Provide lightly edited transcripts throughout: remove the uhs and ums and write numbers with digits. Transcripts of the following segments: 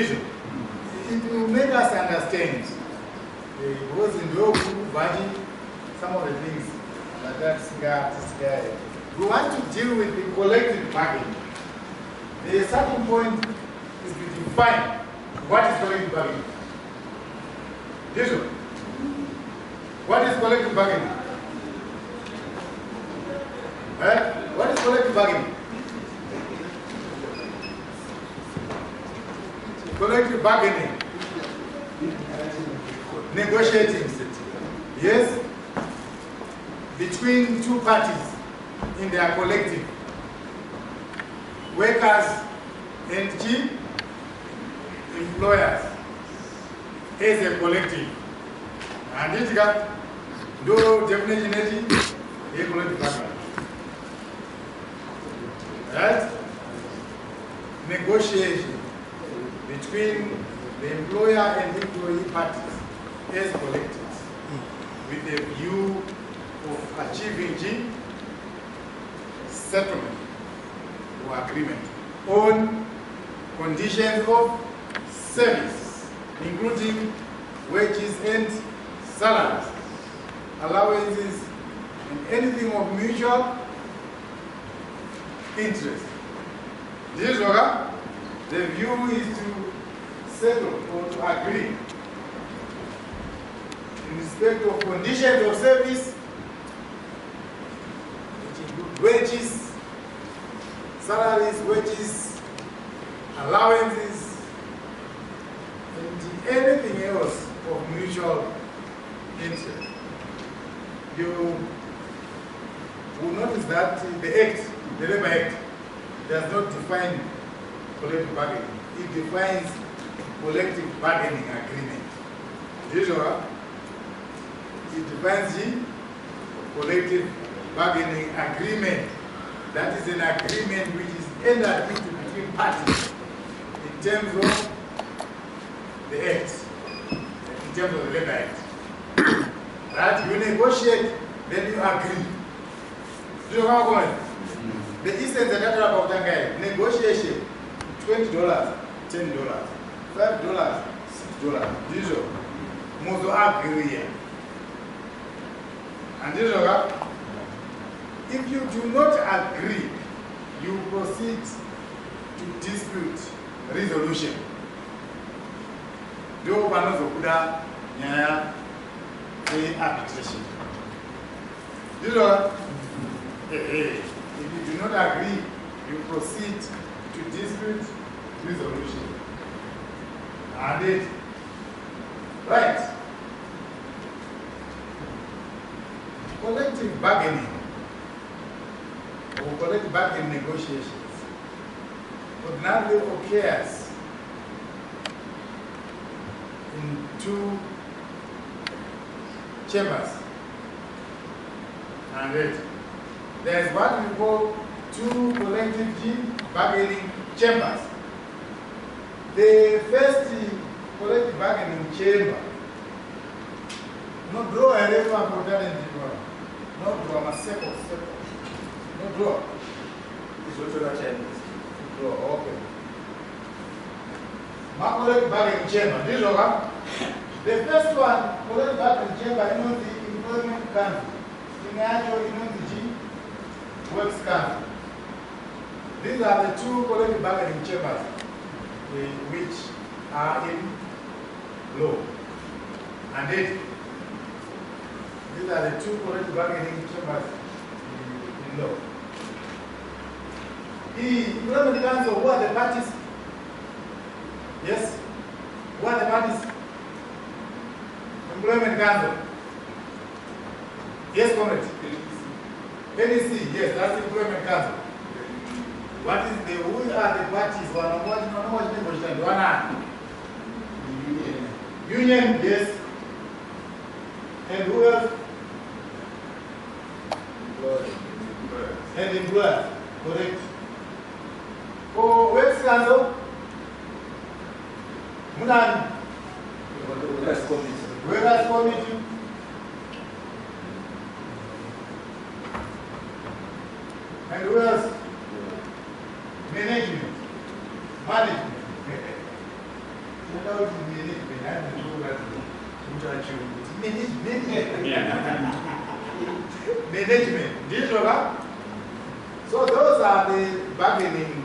Vision. It will make us understand. Because in the body, some of the things like that, cigar. We want to deal with the collective bargaining. The starting point is to define what is collective bargaining. Vision. What is collective bargaining? What is collective bargaining? Collective bargaining. Negotiating. Yes? Between two parties in their collective. Workers and employers as a collective. And it got do definitely a collective bargaining. Right? Negotiation between the employer and employee parties as collectives with a view of achieving settlement or agreement on conditions of service, including wages and salaries, allowances, and anything of mutual interest. This is okay? The view is to settle or to agree in respect of conditions of service, which include wages, salaries, wages, allowances, and anything else of mutual interest. You will notice that the Act, the Labour Act, does not define collective bargaining. It defines collective bargaining agreement. Usually, it defines the collective bargaining agreement. That is an agreement which is entered into between parties in terms of the Act, in terms of the Labour Act. Right? You negotiate, then you agree. Do you know how going? The essence that I talk about negotiation, $20, $10, $5, $6. This is most agree here. And this is if you do not agree, you proceed to dispute resolution. Do one of the arbitration. This is if you do not agree, you proceed to dispute resolution. And it, right? Collective bargaining or collective bargaining negotiations ordinarily occurs in two chambers. And it, there is what we call two collective bargaining chambers. The first collective bargaining chamber, no draw a river for talent, no draw a second, no draw. It's also a chamber. Draw, okay. My collective bargaining chamber, this is okay. The first one, collective bargaining chamber, you know the employment council. In actual, you know the Works Council. These are the two collective bargaining chambers which are in law. And these are the two collective bargaining chambers in law. The Employment Council, who are the parties? Yes? Who are the parties? Employment Council. Yes, comrade. NEC, yes, that's the Employment Council. What is the, who are the parties? Union, yes. And who else? And employers, correct. For Works Council, Munani. Workers Committee. And who else? Management. Management. So those are the bargaining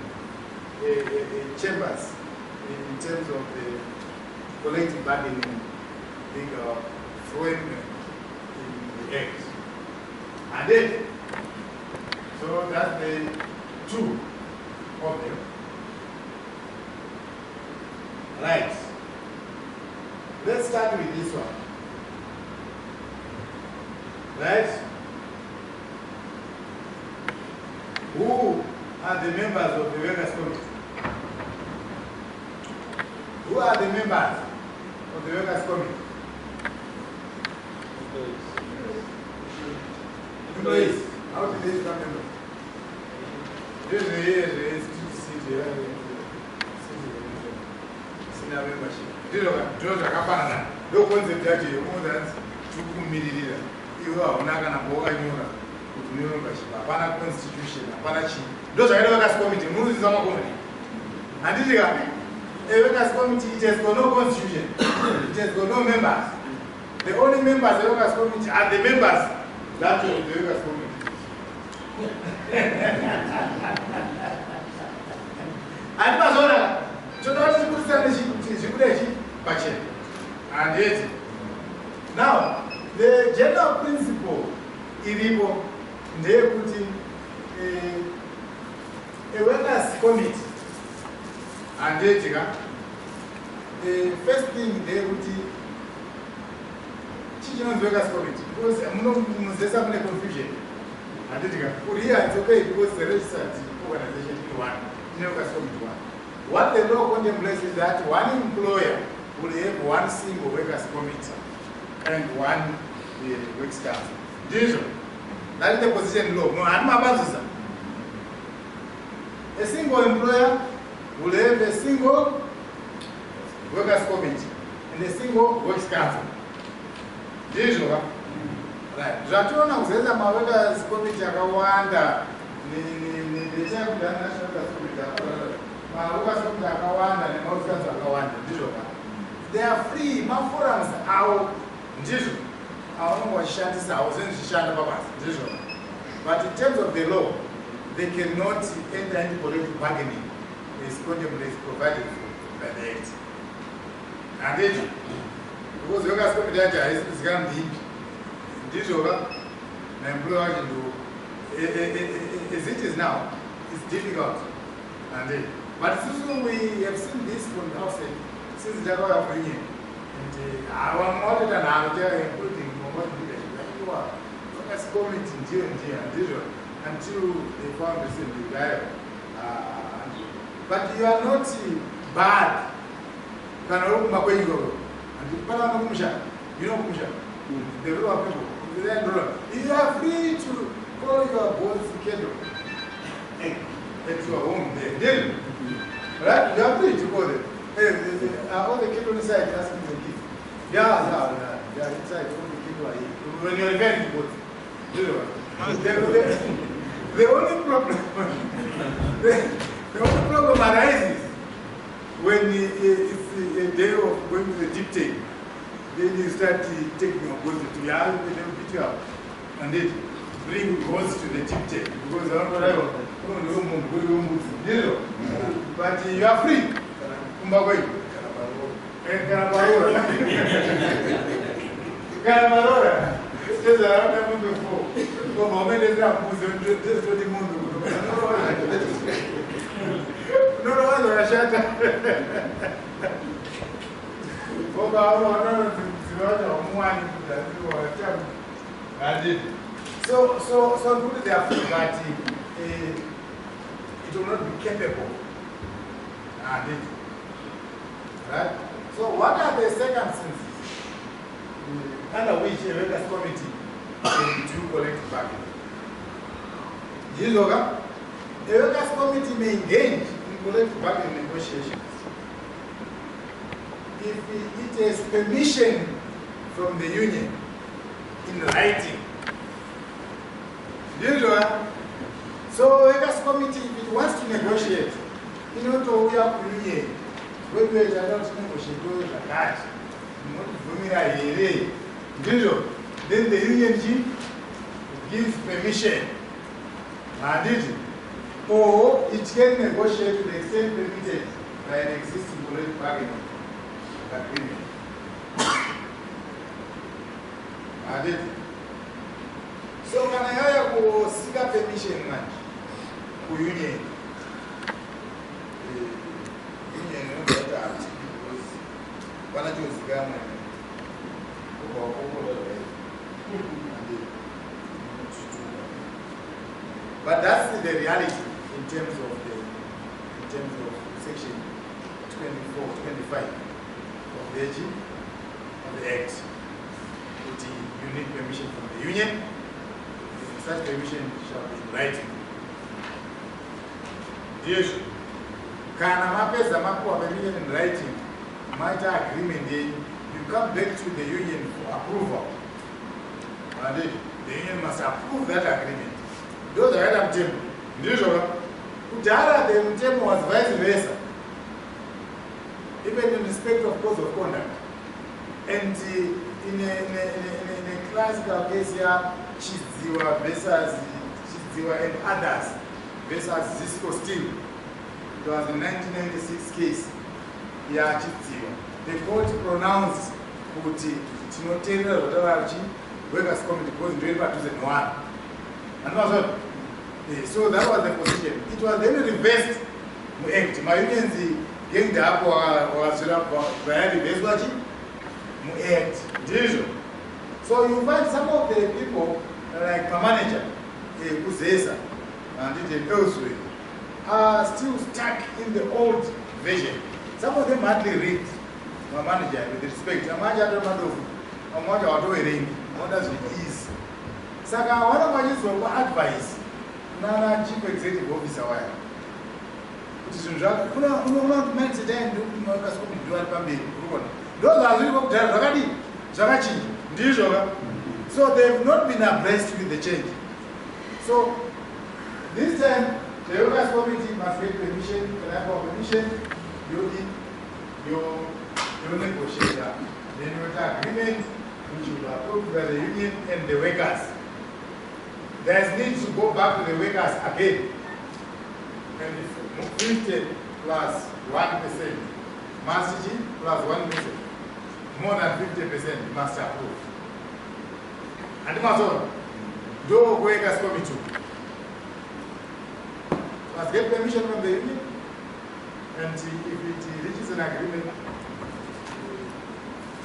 chambers in terms of the collective bargaining framework in the Act. And then, so that's the two of them. Right. Let's start with this one. Right? Who are the members of the Workers' Committee? Who are the members of the Workers' Committee? Employees. How did they become members? Membership. No concept that you know that to kumilira. You are not going to go anywhere with membership. Apana constitution, apana chi. Those are the Workers' Committee. Munu is our committee. And this is a Workers' Committee. It has got no constitution. It has got no members. The only members of the Workers' Committee are the members that of the Workers' Committee. And so that is good strategy. And yet, now the general principle in they put in a Workers' Committee. And yet, the first thing they put in Children's Workers' Committee because there's some confusion. And yet, here it's okay because the registered organization in one, Workers' Committee one. What the law contemplates is that one employer will have one single Workers' Committee and one Works Council. That is the position law. No, a single employer will have a single Workers' Committee and a single Works Council. Right. Zvationa kuzoenda maWorkers' Committee akawanda national Workers' Committee maWorkers' Committee akawanda neMaWorks Council akawanda. They are free. Forums are but in terms of the law, they cannot enter into collective bargaining as contemplated provided by the Act. And then, because the Workers' Committee is going to be my employer can do as it is now, it's difficult. And then, but since we have seen this from the outset, since the Workers' Committee until they found the same guy. But you are not bad. You know the rule of people. You are free to call your boss schedule at your home there. Right? You are free to go there. All the kids on the side asking the kids. Yeah, inside. All the kids are here. When you are very good. The only problem arises when it's a day of going to the deep take. Then you start taking your boat to beat you up. And then bring boats to the deep take. Because I don't know. But you are free. So good they are free, but it will not be capable. Right? So what are the circumstances under which a Workers' Committee can do collective bargaining? A Workers' Committee may engage in collective bargaining negotiations if it has permission from the union in writing. So Workers' Committee, if it wants to negotiate, we have union when we are not negotiating the catch, then the union chief gives permission, or it can negotiate to the extent permitted by an existing collective bargaining agreement. So can I hire for seeker permission man? For union. Union because one of those government. But that's the reality in terms of section 24, 25 of the AG of the Act. You need permission from the union. Such permission shall be in writing. Yes. Can a permission in writing? Matter agreement, you come back to the union for approval. And the union must approve that agreement. Those are Adam Temple. Utara the Temple was vice versa. Even in respect of code of conduct. And in a classical case here, Chiziwa versus Chiziwa and others versus Cisco Steel. It was a 1996 case. Yeah, Chiziwa. The court pronounced Tinotera Rodarachi, workers' committee, because in 2001. And was so that was the position. It was then reversed. My unions getting the up or so you find some of the people, like my manager, Kusesa, and elsewhere, are still stuck in the old version. Some of them hardly read my manager with respect. My manager is. Saka, one of my useful advice, Nana Chief Executive Officer, those are really so they've not been abreast with the change. So this time the workers' committee must get permission, you negotiate that. Then you have agreement which will be approved by the union and the workers. There's need to go back to the workers again. And 50 plus 1%, Masvingwe plus 1%, more than 50% must approve. And also, do workers committee must get permission from the union, and if it reaches an agreement,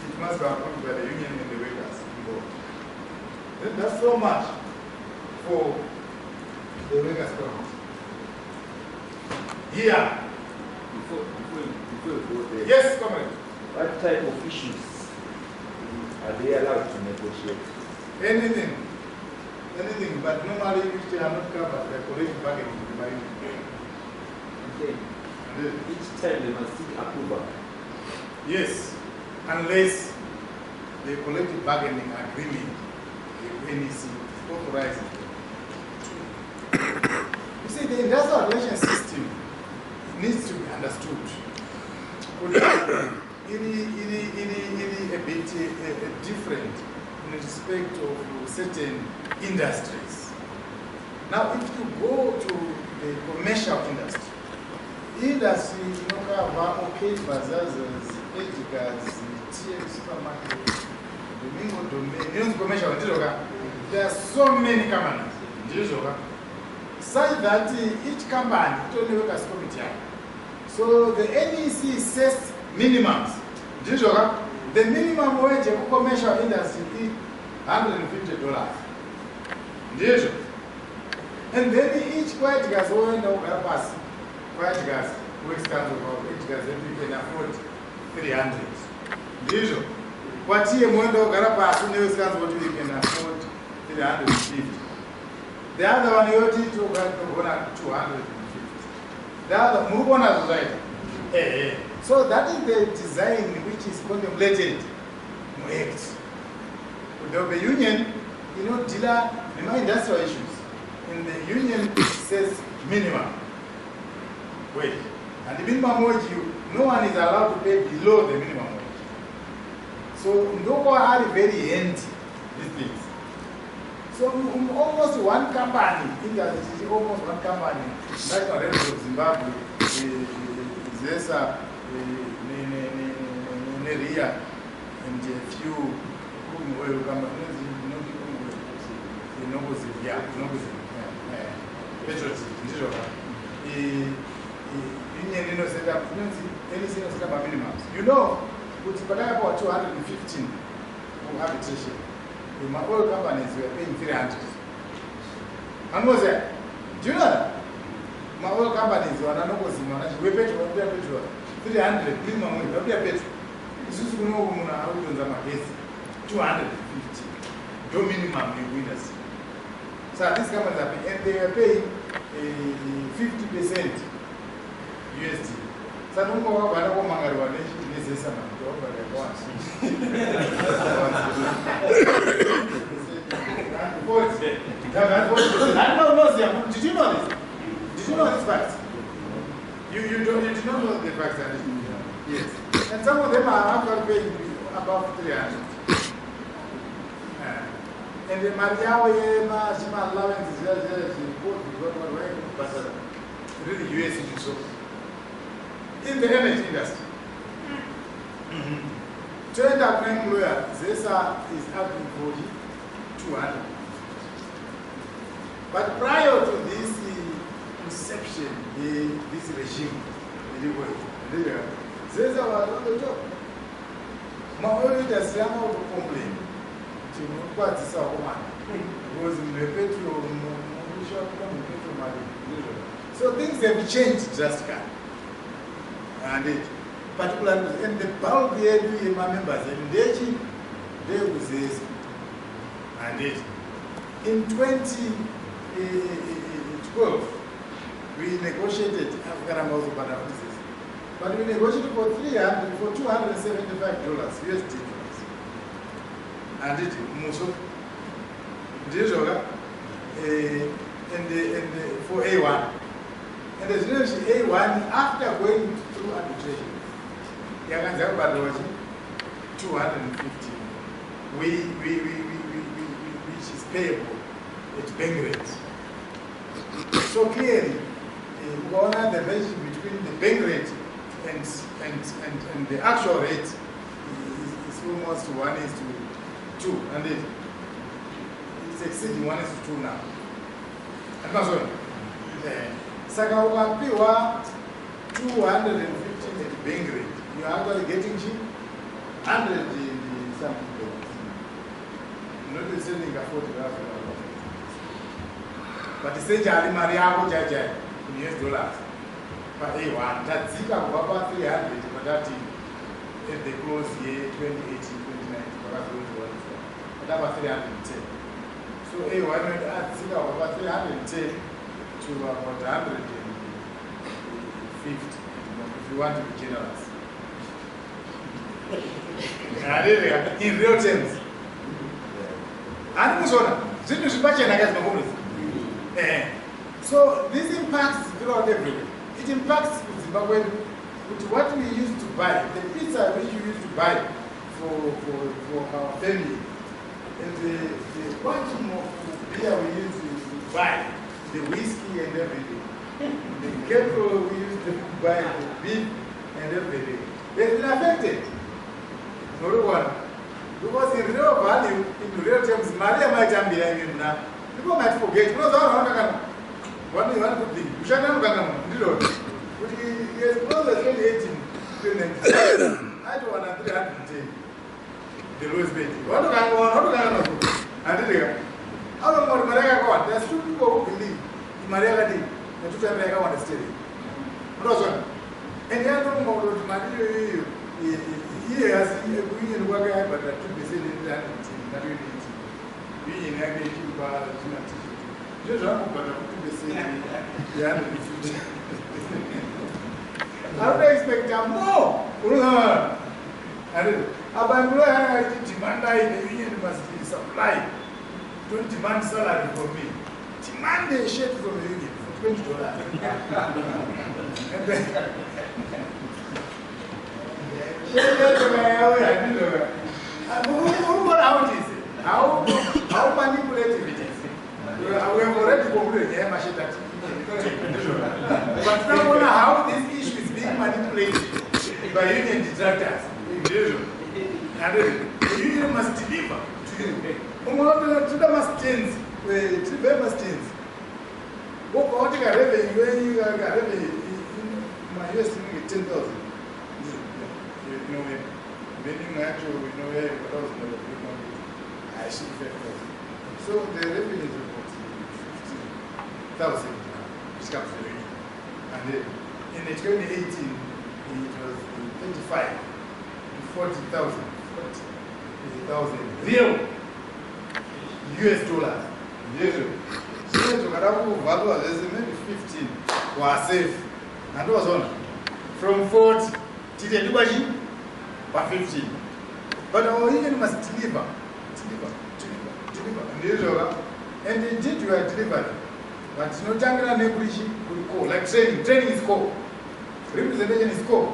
it must be approved by the union and the workers involved. Then that's so much for the workers committee. Here. Before you go there. Yes, come on. What type of issues are they allowed to negotiate? Anything. Anything, but normally which they are not covered by collective bargaining. Okay. Each time they must seek approval. Yes, unless the collective bargaining agreement, the NEC, authorizes them. You see, the industrial relations system needs to be understood. It is a bit different in respect of certain industries. Now, if you go to the commercial industry, okay, bazaars, editors, TM supermarkets, Domingo domain, commercial, there are so many companies, such that each company only workers committee. So the NEC sets minimums. The minimum wage of commercial industry is $150. And then each quiet gas will pass. Quiet gas, which stands about each gas, and you can afford 300. What here, Mondo Garapas, who never stands what you can afford 350. The other one, you need to go 250. The other, move on as right. So that is the design which is contemplated in the Act. The union, dealer, industrial issues. And the union says minimum wage. And the minimum wage, no one is allowed to pay below the minimum wage. So no are very handy, these things. So almost one company, almost one company, like the rest of Zimbabwe, there's a area and a few oil companies, you know, with about 215 who arbitration. My oil companies were paying 300. And was there? Do you know that? My oil companies were not we paid 300 minimum wage. We paid 250. Your minimum winners. So these companies are paying, and they were paying 50% USD. So I don't know what I want to Did you know this? Did you know this fact? You did not know the facts. Yes. And some of them are actually paying above 300. And the Mariawe, Shima allowance is really US so. In the energy industry. Trade agreement lawyer, Zesa is asking for 200. But prior to this inception, this regime, Zesa was on the job. My only does not complain to what is our woman. Was in the petrol, so things have changed drastically. And it, particularly in the bulk here, my members, and they was this. And it, in 2012, we negotiated African amounts of businesses. But we negotiated for $275 USD. And it, for A1. And the generation A1, after going through arbitration, 250, which is payable at bank rate. So clearly, we honor the relationship between the bank rate and the actual rate is almost 1:2, and it's exceeding 1:2 now. And that's all. Saka ukapiwa 215 at bank rate, you are actually getting cheap 100 something dollars. Not selling a photograph. But essentially, Mariago Jaja in US dollars. But A1, that's about 300, but that at the close year 2018, 2019, but that was 310. So A1 went at about 310 to about 150, if you want to be generous. In real terms. So this impacts throughout everywhere. It impacts Zimbabwe with what we used to buy, the pizza which we used to buy for our family, and the quantum of beer we used to buy, the whiskey and everything, the kettle we used to buy, the beef and everything. They've been affected. Number one, because in real value, in real terms, Maria might be behind him now. People might forget. What do you want to think? You shall not go. But he has closed 2018. I don't want to 310. The lowest bid. What do I want? And how long will Maria go on? There's two people who believe in Maria did. And two times I want to stay. And the other one will Maria. He has a green worker, but I took the same in that. We in every bar, just but I took the same. I don't expect more. And about demand, the union must supply. Don't demand salary from me. Demand a shirt from the union for $20. How manipulative it is. We have already concluded the machine that. But now wonder how this issue is being manipulated by union detractors. And the union must deliver to you. To the mastins, to the mastins. What about the revenue when you got revenue in my US 10,000? You know, when you actually, you know, where I should 5,000. So the revenue is about 50,000, which comes to the union. And then in 2018, it was 25 to 40,000. 40,000 real US dollars. Yes. So maybe 15 were safe. And it was on from 40 to the Dubai by 15. But our union must deliver. And indeed you are delivered. But no jungle negotiation could call. Like training. Training is core. Representation is core.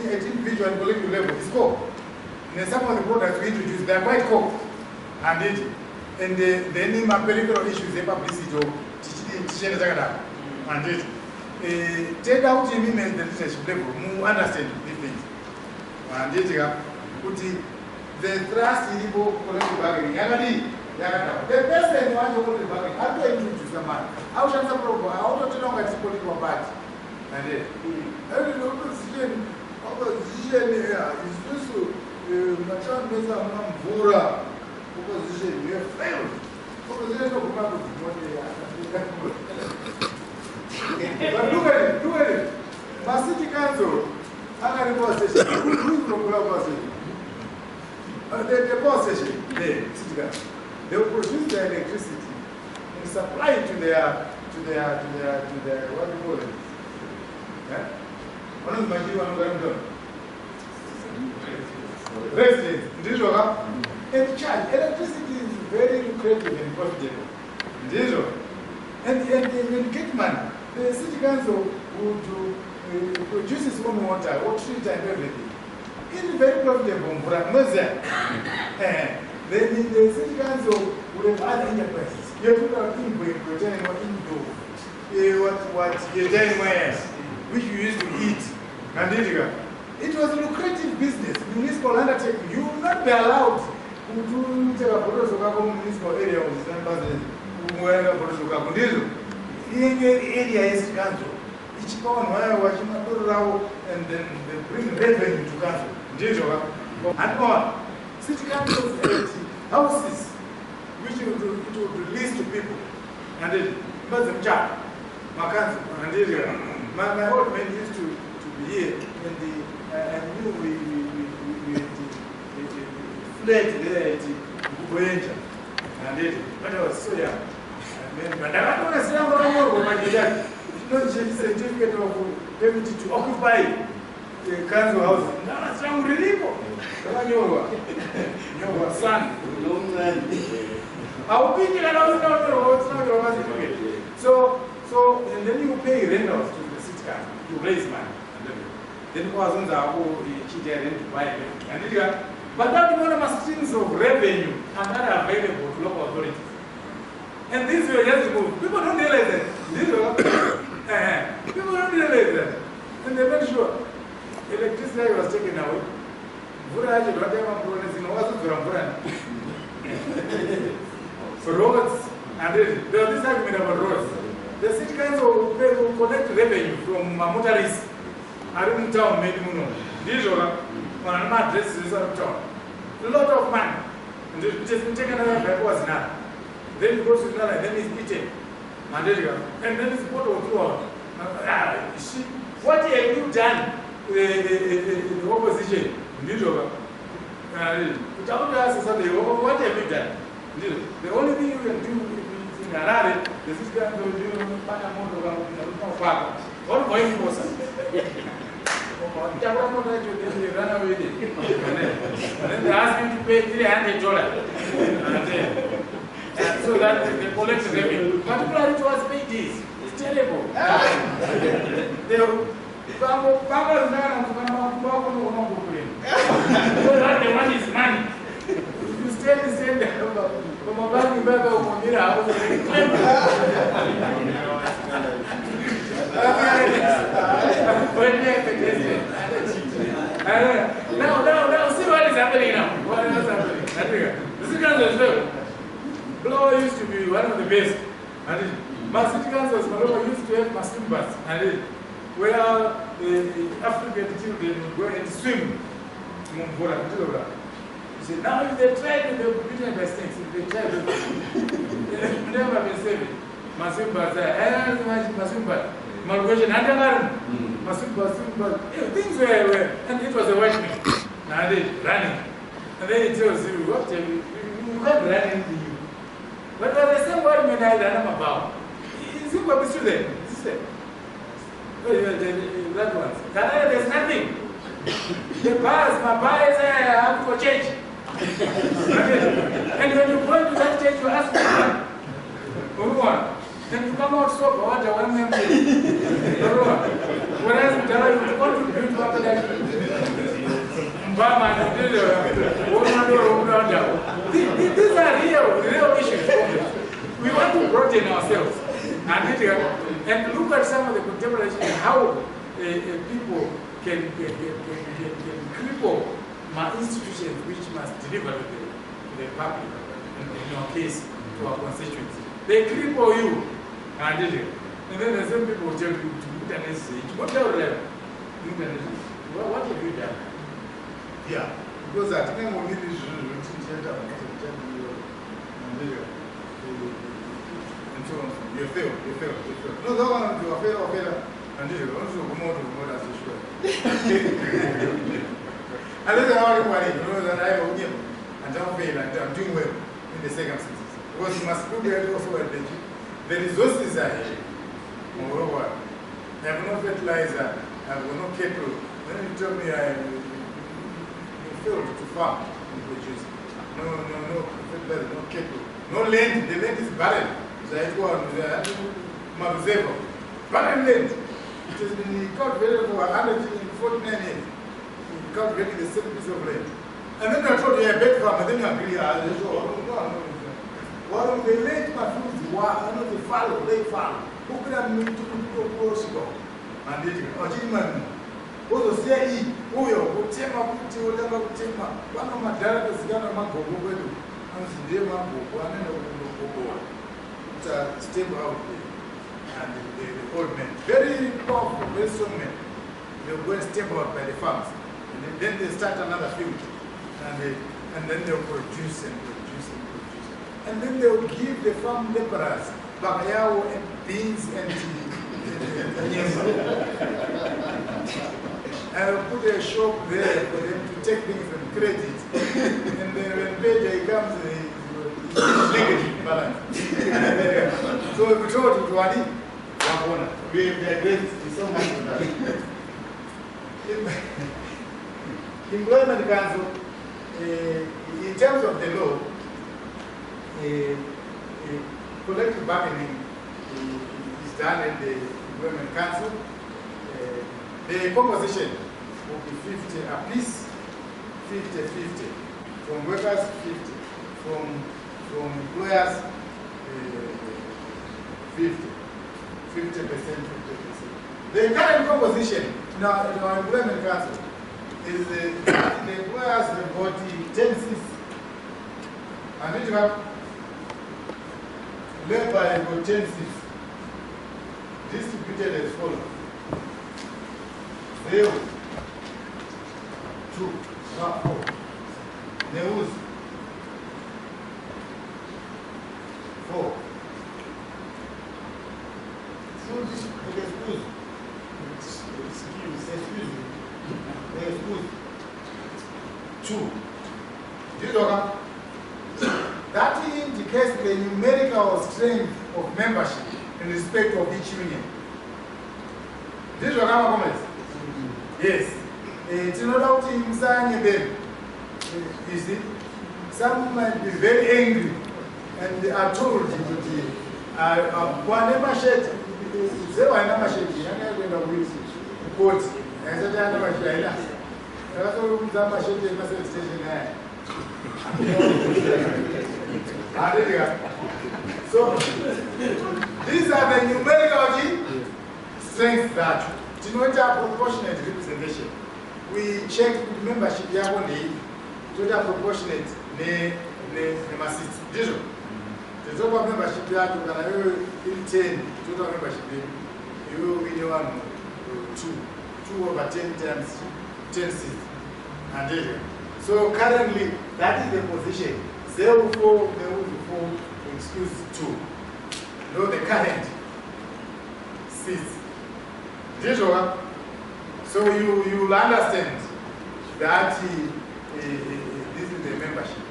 At individual and collective level is core. And some of the products we introduce, they are quite core. And the name and peripheral issues, the publicity or teaching and take out the leadership level, understand these things. And the trust in the collective bargaining. The best thing you want to put in bargaining, how do you introduce the man? How shall the program? How do you know what's political party? And then, every opposition is also Machan Mesa Mvura. Opposition, you have failed. Opposition of But look at it. My city council, I got a boss station. Who is from Bulawayo station? The boss station, the city council. They will produce the electricity and supply it to their what do you call it? Yeah? One of my children residents, and charge. Electricity is very lucrative and profitable. And Kitman, the city council would produce its own water, or treat and everything. It's very profitable. Then the city council would have other enterprises. You put out in you're telling what you're telling which you used to eat. And it was a lucrative business, municipal undertaking. You will not be allowed to take a municipal area of the members in the area is council. Each town and then they bring revenue to council. And on city councils houses which it would release to people. And then but the job. My council and my old man used to be here and I knew we fled there at Bulawayo. And but I was so young. But I don't understand what not just certificate of ability to occupy the council house. That's wrong with people. Your son. I'll be there and so and then you pay rentals to the city council. You raise money. Then wasn't our cheated to buy it. But that enormous streams of revenue are not available to local authorities. And these were just removed. People don't realize that. People don't realize that. And they're not sure. Electricity was taken away. For roads, and there was this argument about roads. The city council will collect revenue from motorists. I don't town, maybe these are on an address in town. A lot of money. And it has been taken away by what's now. Then it goes to another, then it's eaten. And there you go. And then it's put on throughout. What have you done with the opposition? What have you done? The only thing you can do in Harare is this guy to do all going for us. Run away. And then they ask him to pay $300. And so that they collect the revenue. Particularly towards pages. It's terrible. Now, see what is happening now. What is happening? The council Bulawayo used to be one of the best. My city councils, Bulawayo used to have Masvingwe, where the African children would go and swim. You see, now if they try to be beaten by snakes, if they try to never been saved. Masvingwe, things were, and it was a white man. Now they running. And then he tells you, what you can't run into you. But the same white man I ran about. Is it what we should say? That one. There's nothing. The bars, my bars, I have for change. And when you go into that church, you ask for one. Then you come out sober, what I want them to whereas you contribute to after that. These are real issues. We want to broaden ourselves and look at some of the contemporary issues, how people can cripple my institutions which must deliver to the public, in our case, to our constituents. They cripple you. And then the same people tell you to put an essay. What tell them? What have you done? Yeah, because I think we need to and so on. You fail. No, no one to fail. And you also go more as you should. And then everybody knows that I am him and don't fail and I'm doing well in the circumstances. Because you must look at also at the resources are here. Moreover, I have no fertilizer, I have no cattle. Then you tell me I failed to farm and produce. No fertilizer, no cattle. No land, the land is barren. So I go on Masvingwe. Barren land. It has been cultivated for 149 years. Cultivating the same piece of land. And then I told you a big farm, and then you agree, no. Well, they let my food, I know the follow, they follow. Who could have moved to Portugal? And they did. Oh, Jimman. Also, say, oh, you take my put you, never take my one of my directors, Ghana Mango, go to. And the Mango, one and go. It's a stable out there. And the old men, very powerful, very strong men. They'll go and step out by the farms. And then they start another field. And then they'll produce and produce. And then they will give the farm laborers bacalhau and beans and and put a shop there for them to take things and credit. And then when payday comes, it's negative balance. So if we told you to we digress so much on that. Employment Council, in terms of the law, collective bargaining is done at the Employment Council. The composition will be 50 apiece, 50-50. From workers, 50. From employers, 50. 50%. The current composition in our Employment Council is the employers have got 10 seats. And we have labor has got 10 seats, distributed as follows. 0, 2, 4. NEWUZ 4. Excuse. 2. This is okay. That indicates the numerical strength of membership in respect of each union. This is what I'm going to say. Yes. It's not out in saying them. You see, some might be very angry and they are told whatever shit, they were never shaking. I'm not going to win court. I said, I'm never shaking. That's all I'm shaking. I'm station there. So these are the numerical strengths that denote proportionate representation. We check membership only total proportionate ne seats. The total membership in 10 total membership you win 2 over 10 times 10 seats. And so currently that is the position. 0 4 excuse 2. No, the current seats. So you will understand that this is the membership.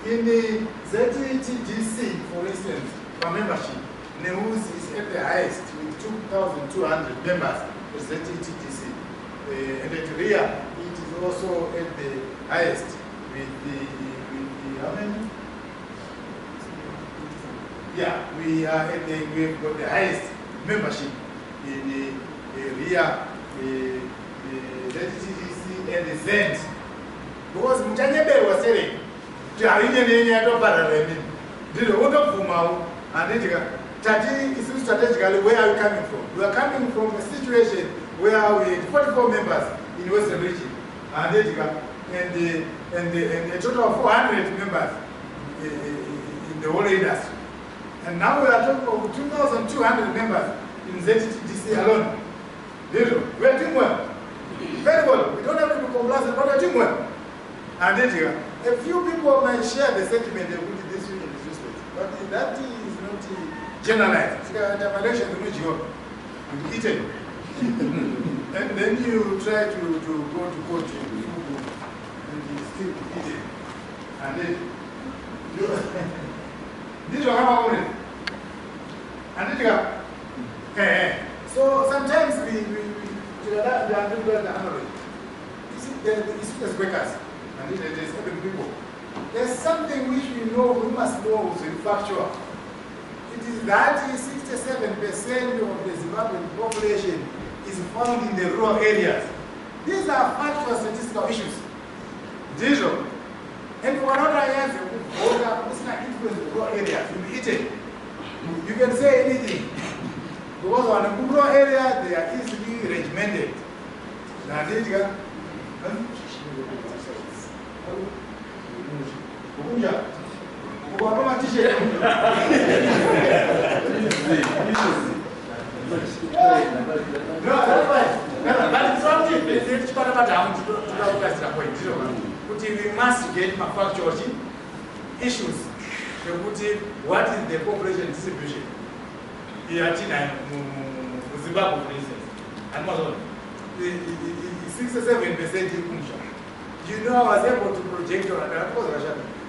In the ZTDC, for instance, for membership, NEWUZ is at the highest with 2,200 members for ZTDC. And at RIA, it is also at the highest with the how many? Yeah, we've got the highest membership in the RIA, the ZTDC, and the ZENT. Because Mutanyebe was saying, strategically where are we coming from? We are coming from a situation where we had 44 members in Western region, and a total of 400 members in the whole industry. And now we are talking about 2,200 members in ZTDC alone. We are doing well. Very well. We don't have to be complacent, but we are doing well. And a few people might share the sentiment they put this way in this respect. But that is not generalized. The evaluation is not your eaten. And then you try to go to court and you still eaten. And then you this will come out. And then so sometimes we are doing the analogy. You see, the breakers. And there's other people. There's something which we know, we must know is factual. It is that 67% of the Zimbabwean population is found in the rural areas. These are factual statistical issues. And we are not influence in rural areas. You'll be eaten. You can say anything. Because on a rural area, they are easily regimented. We must get factual issues. What is the population distribution? Here in Zimbabwe, for instance, and 67% in Kumsha. You know, I was able to project, I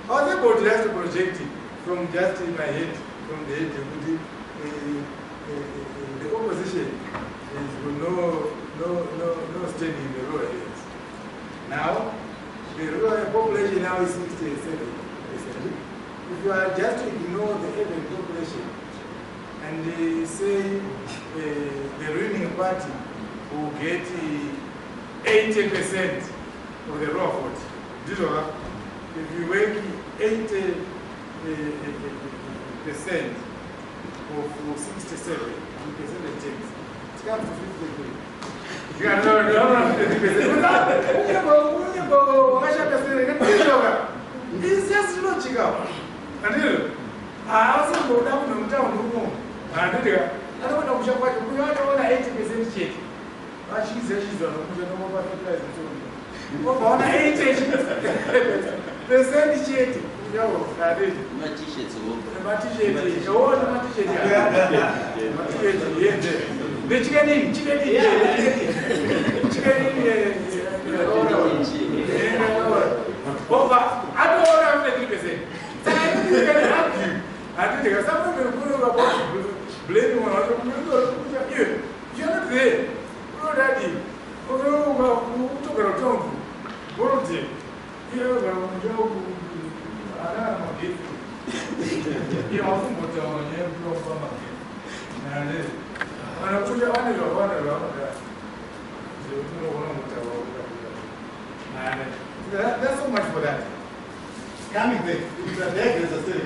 was able to just project it from just in my head, from the head, the opposition is no standing in the rural areas. Now, the rural population now is 67%. If you are just to ignore the urban population and they say the ruling party will get 80% of the raw vote. If you make 80% of 67, you percentage change. It comes to 50%. You are not 50%. It's just logical. And I also go down to town. I don't know what we are 80% shit. She says she's on 80%. You're not there. Daddy, that's so much for that. Coming there, there's a story.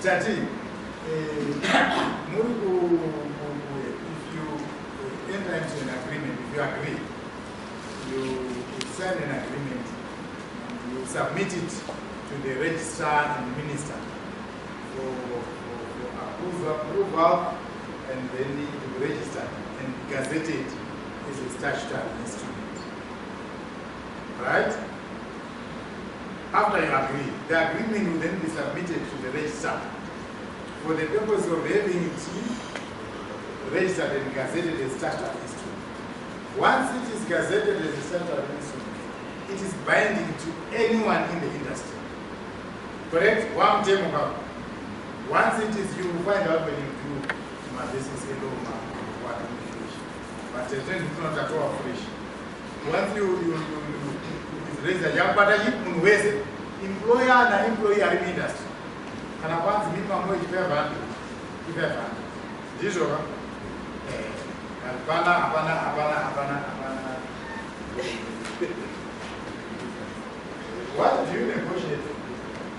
Tati, if you enter into an agreement, if you agree, you sign an agreement, you submit it to the registrar and minister for approval, and then it will be registered and gazetted as a statutory instrument. Right? After you agree, the agreement will then be submitted to the registrar for the purpose of having it registered and gazetted as statutory instrument. Once it is gazetted as a statutory instrument, it is binding to anyone in the industry. Correct? One term about. Once it is, you will find out when you do my business alone, what fish. But the trend is not at all fresh. Once you raise a young party, employer and employee are in the industry. And I want to meet my boy if you have this over. Abana. What do you negotiate?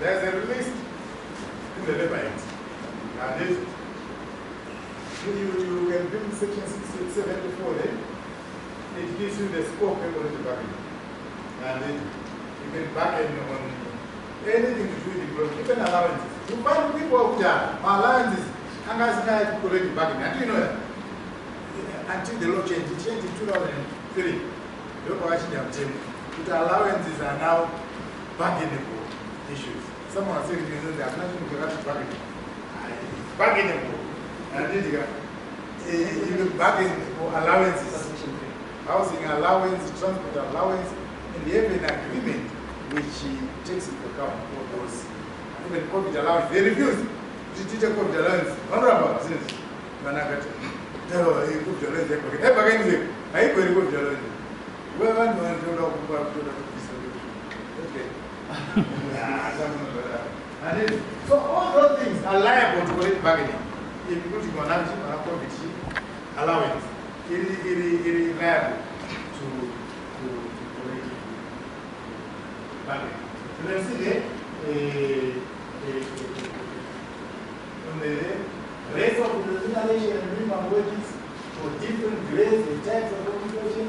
There's a list in the labor act. And this, you can bring section 674 then. It gives you the scope of the bargaining. And then you can bargain on anything to do with the growth, even allowances. You find people who are allowances, and as I already bargaining. And do you know that? Until the law changed, it changed in 2003. Look how much the allowances are now bargainable issues. Someone said, you know, they have nothing to do with bargaining. It's bargainable. And then you bargain for allowances. Housing allowance, transport allowance, and they have an agreement which takes into account all those. Even COVID allowance, they refuse to teach a COVID allowance. Honorable, since Managata. No, you put the allowance. Hey, again, I very good allowance. Well, one to okay. And then, so all those things are liable to collective bargaining, including on COVID allowance. It is liable to collective bargaining. So let's see there, on the rest of the remuneration and minimum wages for different grades and types of occupation,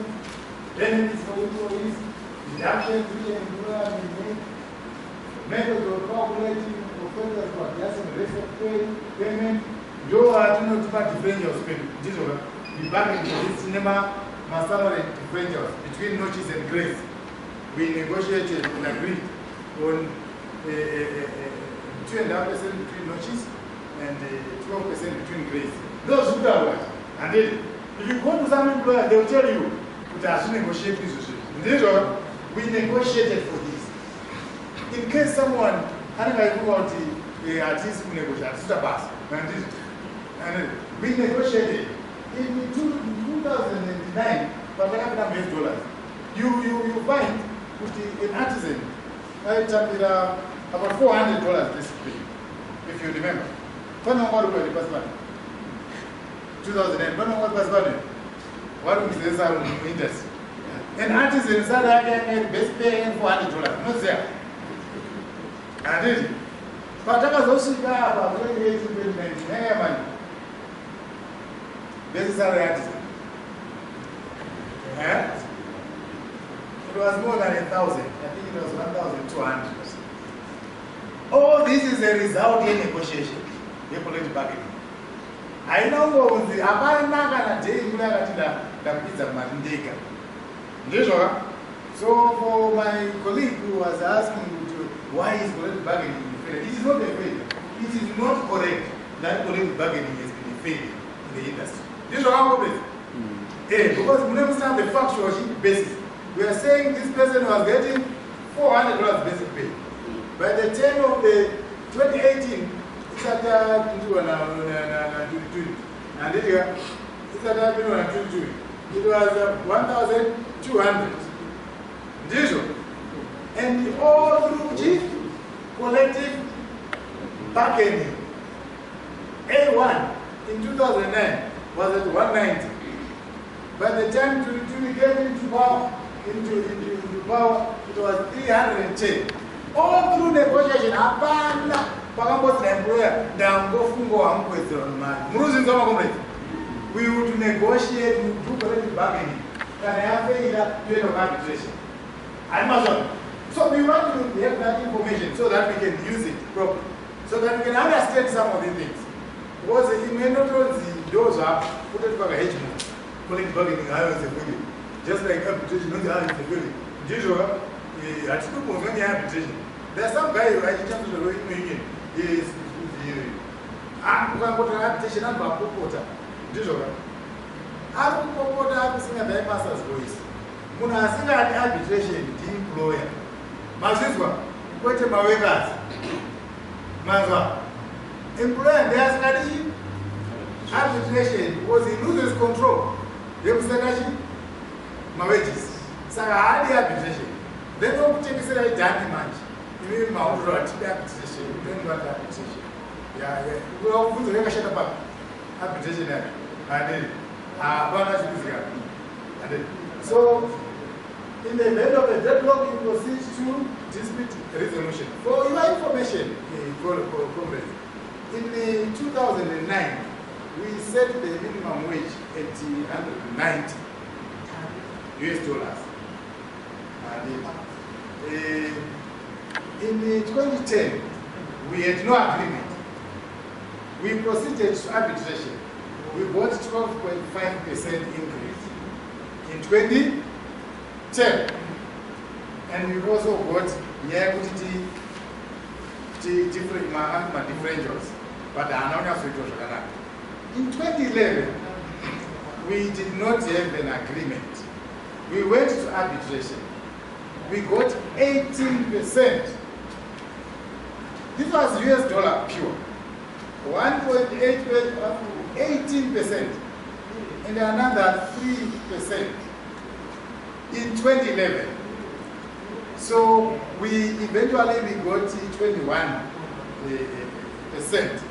benefits for employees, deductions which an employer may make, methods of calculating offenders for adjusting the rest of payment. Joe, I do not different your spending. This is the bargain for this cinema must salary differentials between notches and grades. We negotiated and agreed on 2.5% between notches and 12% between grades. Those who are what? And then, if you go to some employer, they will tell you, we have negotiated this. We negotiated for this. In case someone, and I go out the artist who negotiated, and we negotiated in 2009, but I have $1 you find with an artisan, about $400 this week, if you remember. When I want to go to the 2008, when I want to what was this industry? An artisan started getting best paying $400, not there. I did. But I was also about 2018, money. This is our artisan. It was more than 1,000. I think it was 1,200. All this is a result in negotiation. The collective bargaining. I know what the Abana day the pizza mandega. So for my colleague who was asking why is collective bargaining failure, it is not a failure. It is not correct that collective bargaining has been a failure in the industry. This is our problem. Because we understand the factual basis. We are saying this person was getting $400 basic pay. By the time of the 2018, it's at and it was 1,200. And all through collective bargaining. A1 in 2009 was at 190. By the time we came into power, it was 310. All through negotiation, Pakamboti na employer ndangofungo hamkwedzera mari. Muruzinzo makomrade. We would negotiate, we do collective bargaining. Can I have a arbitration? I must. So we want to have that information so that we can use it properly, so that we can understand some of these things. Because it may not only those are put it for a hedge move, collective bargaining, I was a building. Just like arbitration, not the other is a building. Usually, at school, when you have arbitration, there's some guy who actually comes to the union. He is I'm going to go to arbitration and back to water. Usually, I'm going to go to arbitration and the master's voice. When I see that arbitration, the employer, Masvingwe, what am I with us? Masvingwe, employer, there's strategy. Arbitration was he loses control. You strategy? My wages. So I had the arbitration. Then don't take it like that much. You mean my own right to the arbitration. You don't want arbitration. Yeah. We all put the record about arbitration. I did. I did. So, in the event of a deadlock, you proceed to dispute resolution. For your information, comrades, in 2009, we set the minimum wage at $190 US. And in 2010, we had no agreement. We proceeded to arbitration. We got 12.5% increase in 2010. And we also got differentials, but in 2011, we did not have an agreement. We went to arbitration. We got 18%. This was US dollar pure. 1.8 up to 18%. And another 3% in 2011. So we eventually got 21%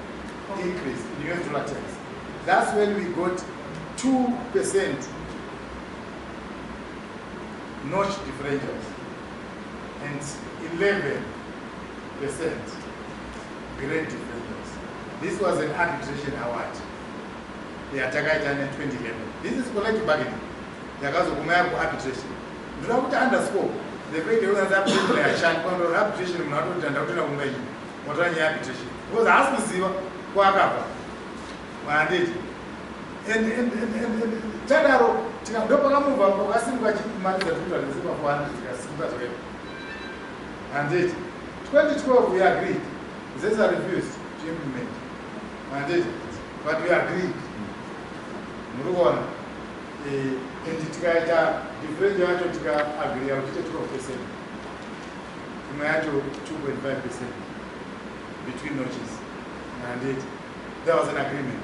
increase in US dollar terms. That's when we got 2% notch differentials and 11% grade differentials. This was an arbitration award. The Atagaita in 2011. This is collective bargaining. The arbitration. Do not underscore the fact that arbitration is not arbitration. Because ask me, what did and Tadaro, Tindopamuva, asking what you might have and it 2012 we agreed. Zesa refused to implement. And it, but we agreed. Muruwan, and it got different agree on 12%. We had to 2.5% between notches. And it, there was an agreement.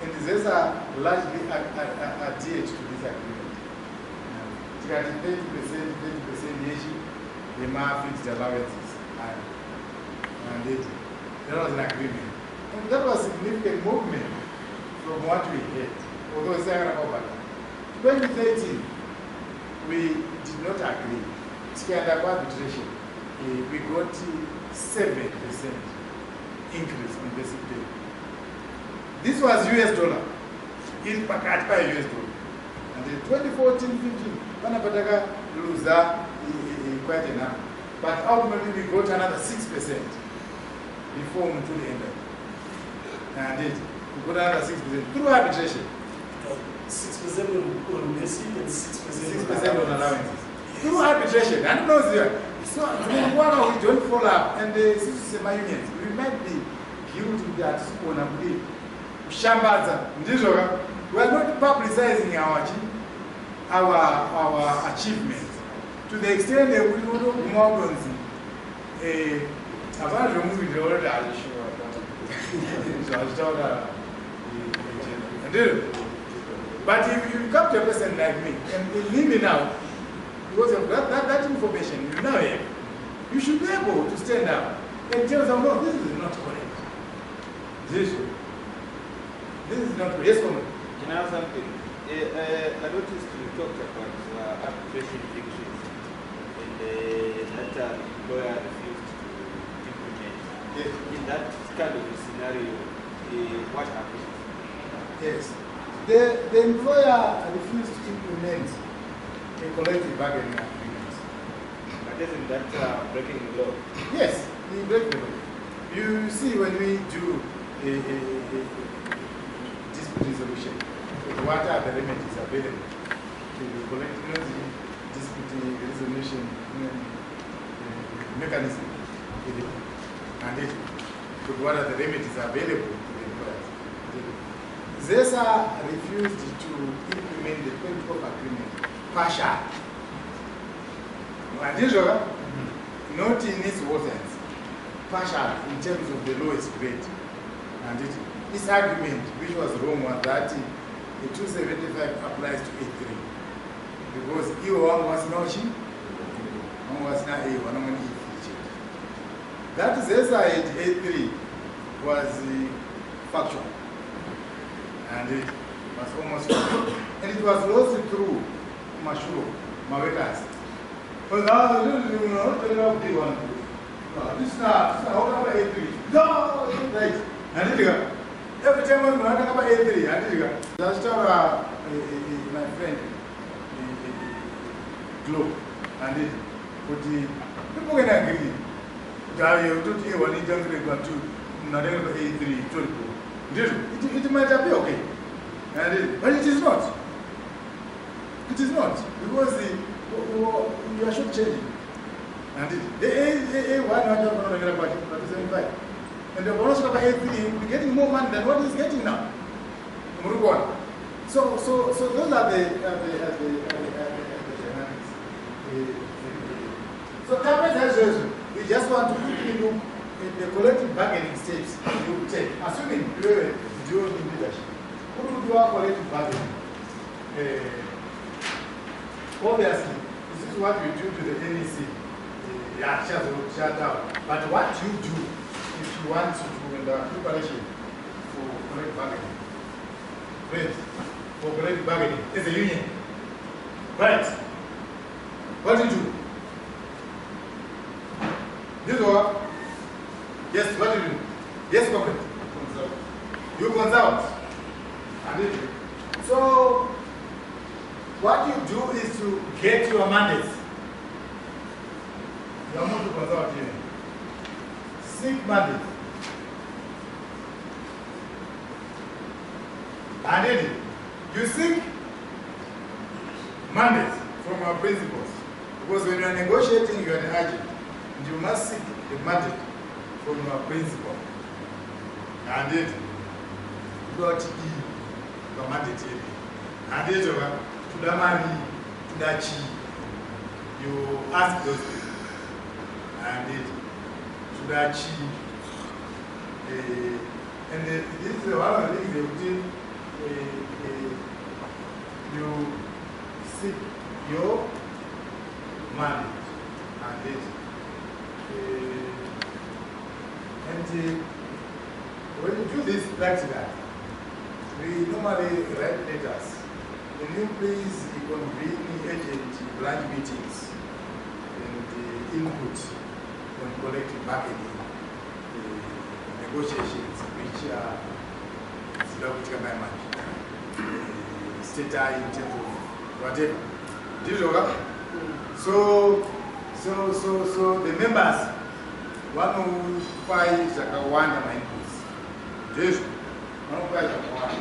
And Zesa largely adhered to this agreement. It got 30%, the MA fixed allowances. And it, there was an agreement. And that was a significant movement from what we had. Although it's over 2013, we did not agree. Under arbitration, we got 7% increase in basic pay. This was US dollar, in packet by US dollar. And in 2014-15, Panapataka loser quite enough. But ultimately we got another 6% before to the end. And it, we got another 6% through arbitration. 6% on basic and 6% on allowances. Through arbitration. I don't know there. So one we don't follow up and the unions, we might be guilty that school and believe. Shambaza, we are not publicizing our achievements to the extent that we don't know more about removing the order. But if you come to a person like me and believe me now, because of that information you know him, you should be able to stand up and tell them, no, this is not correct. This is not correct. Yes, come on. Can I ask something? I noticed you talked about arbitration fictions and that employer refused to implement. Yes. In that kind of a scenario, what happens? Yes. The employer refused to implement a collective bargaining agreement. But isn't that breaking the law? Yes, we break the law. You see, when we do a dispute resolution, what are the remedies available to the collective dispute resolution mechanism? And what are the remedies available to the employers? ZESA refused to implement the 2012 agreement partial. Unusual, not in its words, partial in terms of the lowest grade. And this argument, which was wrong, was that the 275 applies to A3. Because E1 was not cheap, one was not A1, one was E3. That ZESA A3 was factual. And it was almost and it was lost through Mashuro, Mawekas. But now, B1. This is not A3. No, right. And every time I'm going to talk about A3, and just my friend, Globe, and it put the people can agree. You don't hear what you don't agree to, not A3, it might appear okay, but it is not. It is not, because you are short-changing. And the A1 not and the bonus of A3 will be getting more money than what he's getting now. So those are the dynamics. So we just want to quickly look at the collective bargaining steps you will take, assuming you are dual leadership. Who will do our collective bargaining? Obviously, this is what we do to the NEC. Shut down. But what you do if you want to do in the preparation for collective bargaining? Friends, for collective bargaining is a union. Right? What do you do? This is what? Yes, what do you do? Yes, corporate. Consult. You consult. So, what you do is to get your mandates. You are not to consult here. Seek mandate. And you seek mandates from our principals. Because when you are negotiating, you are an agent. And you must seek a mandate from your principal. And you got your mandate. And to the money, to the chi, you ask those people. And to the chi. And this is one of the things they do. You seek your mandate. And when you do this practically, we normally write letters. When you please convene agent branch meetings and input on collective bargaining negotiations, which are by much state in terms of whatever. Do you know? So the members, one who buys Zakawanda my inputs. This one who buys Zakawanda,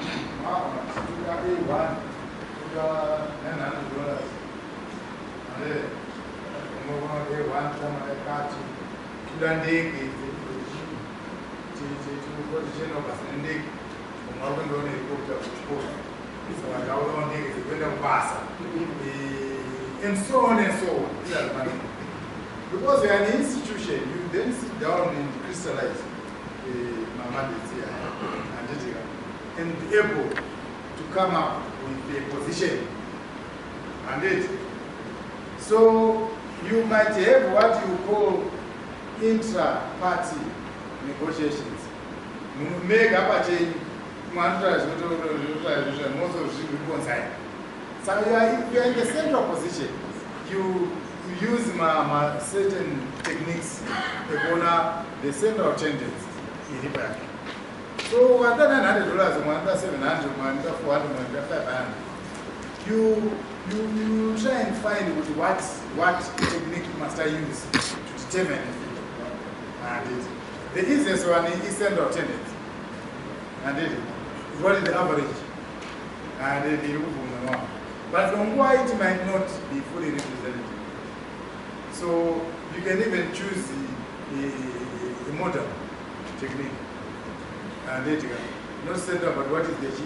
$900. And then, one time I got to position of us and they Morgan don't report of exposure. So I don't think it's a bit of pass. And so on and so on. Because we are an institution, you then sit down and crystallize my mandate here and be able to come up with a position. And so you might have what you call intra-party negotiations. Make up a change, most of the side. So if you are in the central position, you use certain techniques, the central changes. iri pake. So $100, $700, $400, $500, you try and find what technique must I use to determine and the easiest one is center of tendency. And what is the average? And but from why it might not be fully represented. So you can even choose a model technique. And not center, but what is the G?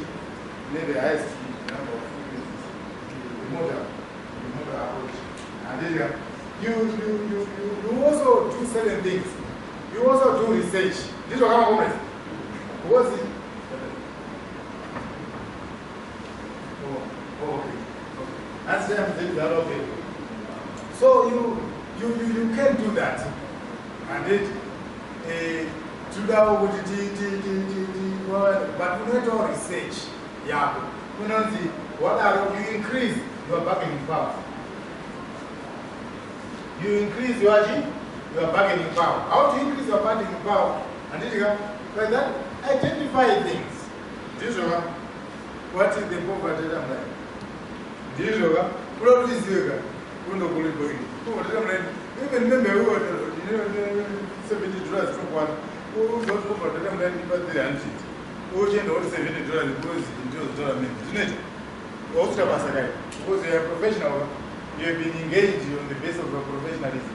Maybe the highest number of the model approach. And you also do certain things. You also do research. This is what I'm what's it? Okay. That's that okay. So you can do that. And but we need to research. Yeah. You increase your bargaining power. You increase your bargaining power. How to increase your bargaining power? And by that, identify things. This is what is the poverty of life? This is what is the even remember who $70 from one who's not over the $300. Ocean or $70 goes into the tournament, isn't it? Also, because you are professional, you have been engaged on the basis of your professionalism.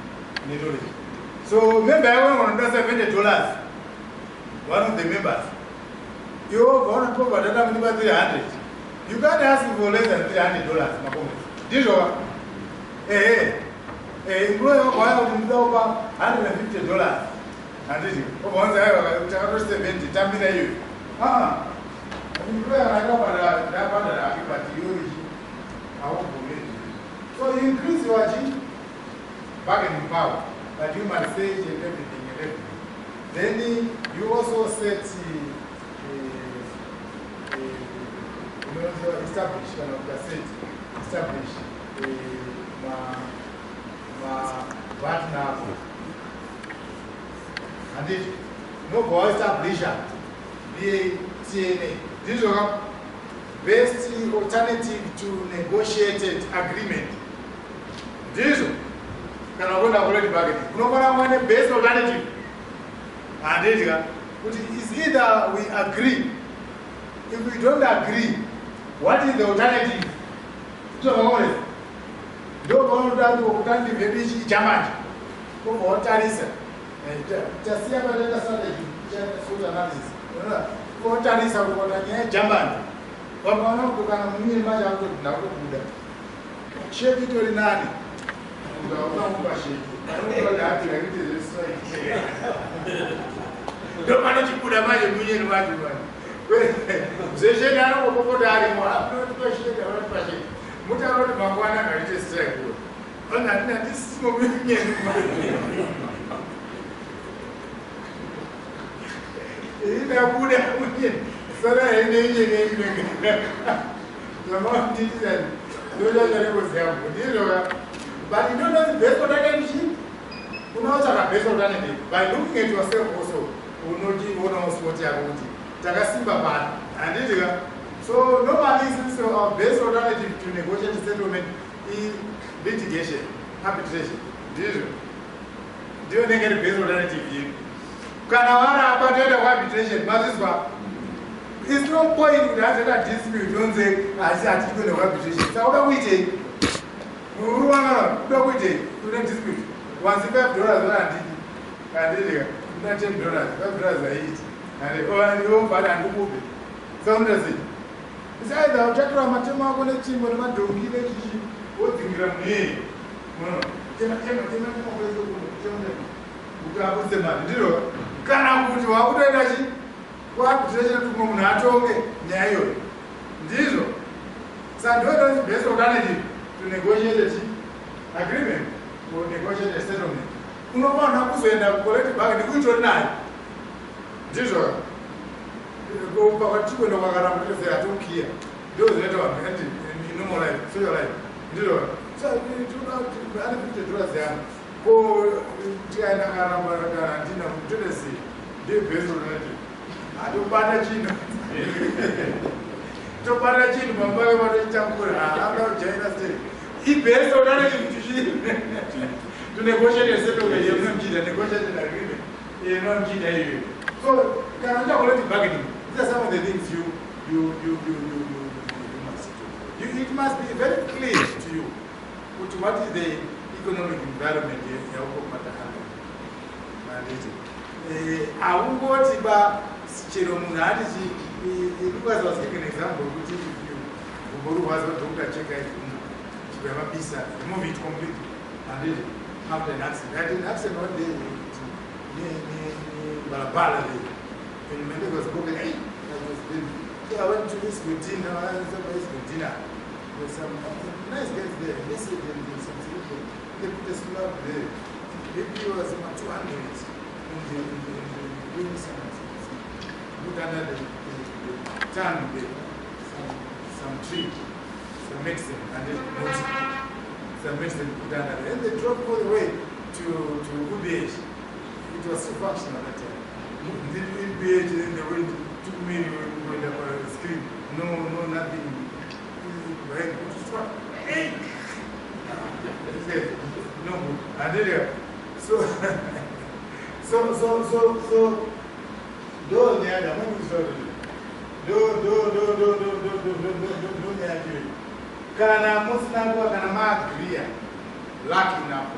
So, remember, everyone does $70. One of the members, you want to provide $300. You can't ask for less than $300. This one, employer over $150. And this is once I have 70, terminate you. So you increase your bargaining power, but you must say everything. Then you also set establishment of the state, establish partner. And this no for establisher, BATNA. This is best alternative to negotiated agreement. This can avoid bargaining. No matter when best alternative. And this is either we agree. If we don't agree, what is the alternative? Don't want to alternative maybe German. Go for alternative. Just see about the strategy, just analysis. For alternative, what German. But one of the kind of mean my out of Nabuda. Shape it to the nanny. I don't know that it is don't manage to put a man in million one. They say, I don't know what I'm not question. Mutaro Mangwana, I just said, oh, not this moment. In a Buddha, so I didn't the mom did that. It was helpful. But you don't know the best alternative. You know what's the best alternative? By looking at yourself also, you know what you are going to. And so nobody is our best alternative to negotiate settlement is litigation, arbitration. Do you think the best alternative here? Kanawara about arbitration, but it's no point in that dispute. Don't say I said to go to arbitration. So what we take? We take. We don't dispute. Once $5 and $10, $5 are each. And they go and go back and move it. So does it. It's either Jack Ramatema on a team or a man to give it to you. What do you mean? No, can I put you out there? What treasure to Munato? Nyayo. Diesel. Sandoa is the best alternative to negotiate an agreement or negotiate a settlement. No one has to end up collecting back the good night. Diesel. Go back to the Wagara because I don't care. Those that are in normal life, so your life. Diesel. So we do not benefit the dress there. Go to Anna Arambara and Tina Tennessee. based on that. I don't bother Chino. Don't bother Chino, my mother was in Champura. I'm not China State. He based on that to negotiate a settlement, you don't need a negotiated agreement. You don't need a. So, can I talk about bargaining? These are some of the things you must do. It must be very clear to you what is the economic environment here. I won't go to Bar Chiromunati. Lucas was giving an example, which is who was a doctor check to have a pizza, remove it completely, and did it after an accident. I did an accident one day near Balabala. And when it was broken, I went to this good dinner, with some nice guys there. They said they put a slab there. Maybe it was about 200 in the winter summer. Look under the town there, some tree, some medicine, and then some medicine put under there. And they drove all the way to UBH. It was still functional at that time. The UBH, and the wind took me with the screen. No, nothing. Hey! No good. And then, so do the other one do Kana Musnago and Magria, lacking up.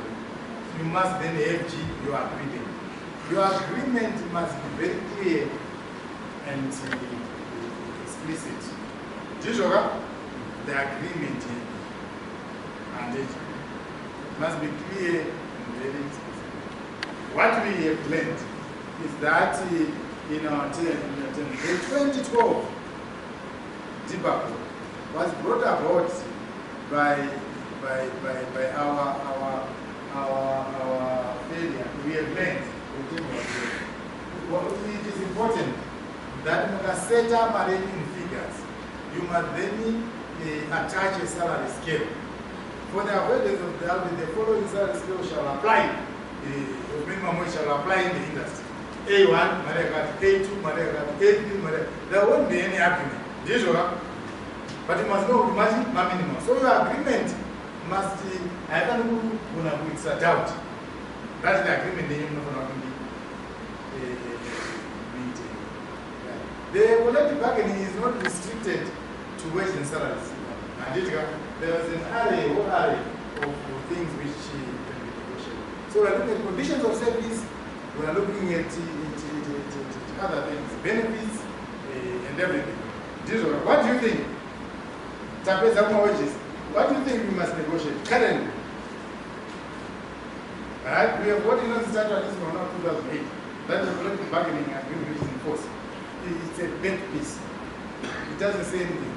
You must then FG your agreement. Your agreement must be very clear and explicit. Do you know the agreement and it must be clear and very explicit. What we have learned is that in 2012, debacle was brought about by our failure. We have learned. It is important that when you set up arranging figures, you must then attach a salary scale. For the avoidance of doubt, the following salary scale shall apply. The minimum wage shall apply in the industry. A1, A2, A3, there won't be any argument. But you must know the minimum. So your agreement must be, I don't know, it's a doubt. That's the agreement they maintain. The collective bargaining is not restricted to wage and salaries. And there was an array of things which can be negotiated. So we are looking at conditions of service, we are looking at other things, benefits, and everything. What do you think? Wages. What do you think we must negotiate currently? Alright, we have what in the start at least from 2008. That is the collective bargaining agreement which is in force. It's a bent piece. It doesn't say anything.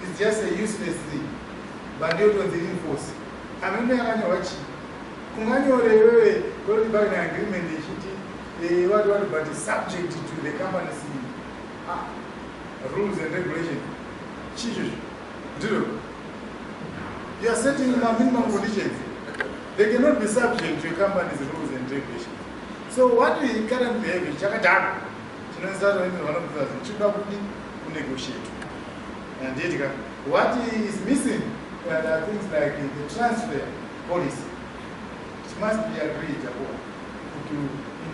It's just a useless thing. But you don't in force. I mean, I know what collective bargaining agreement is but is subject to the company's rules and regulations. You are setting minimum conditions. They cannot be subject to a company's rules and regulations. So what we currently have is Chakataka. Negotiate. And what is missing are things like the transfer policy. It must be agreed upon. In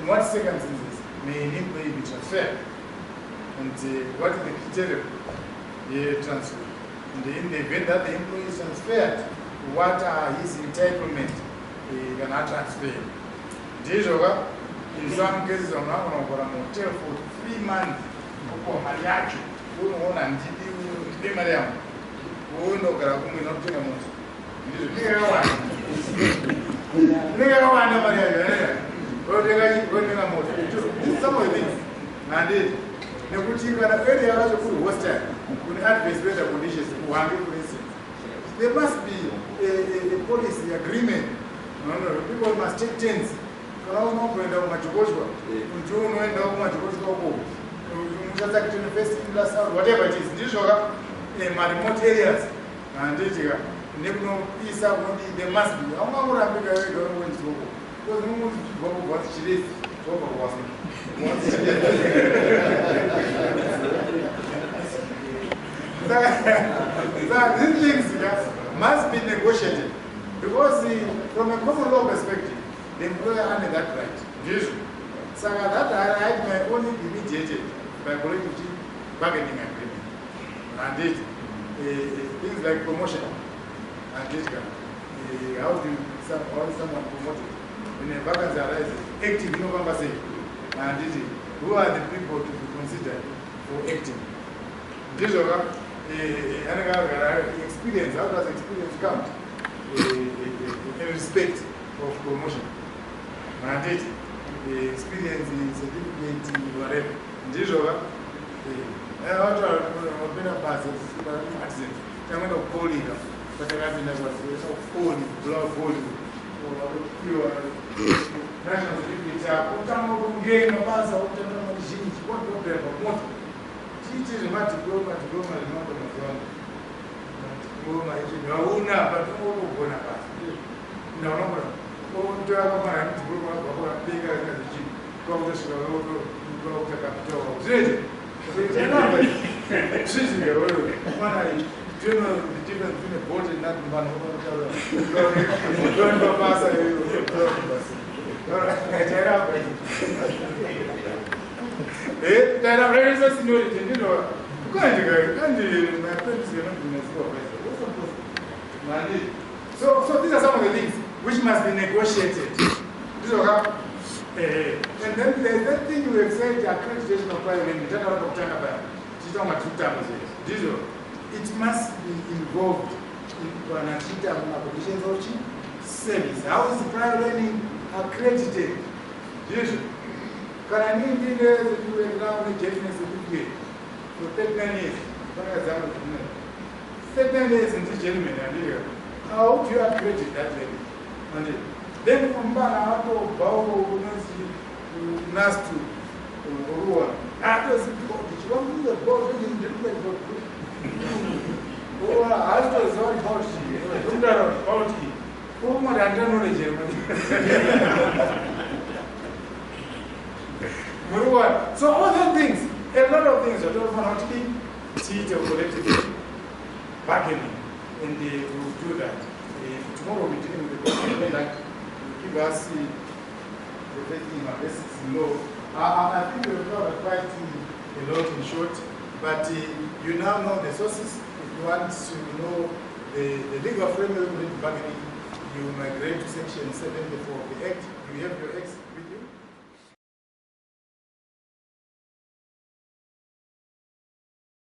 what circumstances may an employee be transferred? And what is the criteria? Transfer. And in the event that the employee is transferred, what are his entitlement? He cannot transfer. In some cases, I'm not going to go to a motel for 3 months. Mariachi, who own and GD, Mariam, who know Garagumi not to the most. This is some of the things. And the Gucci got a very large food was time. When you have better conditions, for instance, there must be a policy agreement. No, people must take turns. Whatever it is, these are remote areas, and there must be. These things must be negotiated because from a common law perspective, the employer has that right. So that right may only be mediated by collective bargaining agreement. And things like promotion and how do someone promoted? When a vacancy arises, active November say, and who are the people to be considered for acting? Experience, how does experience count in respect of promotion? And the experience is certificate, whatever. I'm going to call it, but I have never phone, blood volume, or pure national certificate. I'm going to gain a pass out of the machine. What do you have? Teachers are not to go, but to go, my mother was on. Go, my children, but all of one of us. No, go to our mind to go up bigger than the gym. Go to the capital. She's the do you know the difference between a boat and not one So these are some of the things which must be negotiated. And then there's that thing you have said, accreditation of private it must be involved in conditions of service. How is private learning accredited? Can I need to do a ground certificate for 39 years? For example, 39 years in this gentleman, how do you accredit that level? And then from Bana to Bao, Nastu, or after the board in different. Oh, I was sorry about you. Oh, my, I don't know the German. So, all those things, a lot of things, I don't know how to teach or collective bargaining, and they will do that. Tomorrow we're dealing with the government that will give us the basics in law. I think we've covered quite a lot in short, but you now know the sources. If you want to know the legal framework of bargaining, you migrate to section 74 of the Act. You have your Act with you.